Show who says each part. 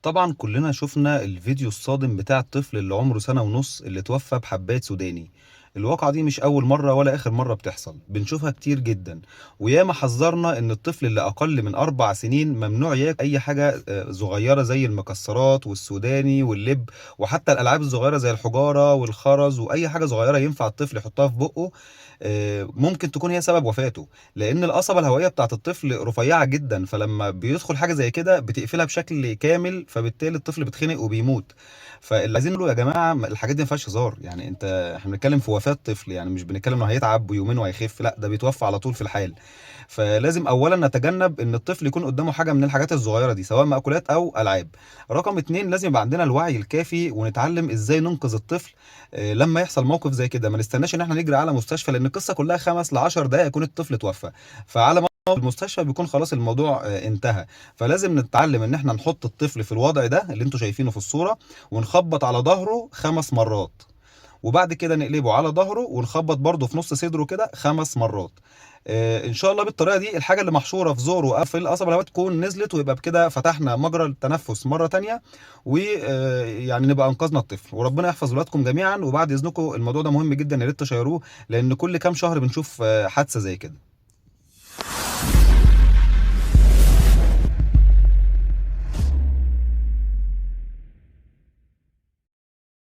Speaker 1: طبعا كلنا شفنا الفيديو الصادم بتاع الطفل اللي عمره سنة ونص اللي توفى بحبات سوداني. الواقعة دي مش أول مرة ولا آخر مرة بتحصل، بنشوفها كتير جدا. وياما حذرنا إن الطفل اللي أقل من 4 سنين ممنوع ياكل أي حاجة صغيرة زي المكسرات والسوداني واللب، وحتى الألعاب الصغيرة زي الحجارة والخرز وأي حاجة صغيرة ينفع الطفل يحطها في بقه. ممكن تكون هي سبب وفاته، لأن القصبة الهوائية بتاعت الطفل رفيعة جدا، فلما بيدخل حاجة زي كده بتقفلها بشكل كامل، فبالتالي الطفل بيتخنق وبيموت. فاللي عايزين نقوله يا جماعة، الحاجات دي ما فيهاش هزار. يعني احنا بنتكلم في وفاة طفل، يعني مش بنتكلم انه هيتعب يومين وهيخف، لا ده بيتوفى على طول في الحال. فلازم اولا نتجنب ان الطفل يكون قدامه حاجة من الحاجات الصغيرة دي، سواء مأكولات او العاب. رقم اتنين، لازم يبقى عندنا الوعي الكافي ونتعلم ازاي ننقذ الطفل. لما يحصل موقف زي كده ما نستناش ان احنا نجري على مستشفى، لان القصة كلها 5 ل10 دقائق يكون الطفل توفى. فعلى ما المستشفى بيكون خلاص الموضوع انتهى. فلازم نتعلم ان احنا نحط الطفل في الوضع ده اللي انتوا شايفينه في الصورة، ونخبط على ظهره 5 مرات، وبعد كده نقلبه على ظهره ونخبط برضه في نص صدره كده 5 مرات. ان شاء الله بالطريقه دي الحاجه اللي محشوره في زوره او في القصبه الهوائيه تكون نزلت، ويبقى بكده فتحنا مجرى التنفس مره تانية، ويعني نبقى انقذنا الطفل. وربنا يحفظ ولادكم جميعا. وبعد اذنكم الموضوع ده مهم جدا، يا ريت تشيروه، لان كل كام شهر بنشوف حادثه زي كده.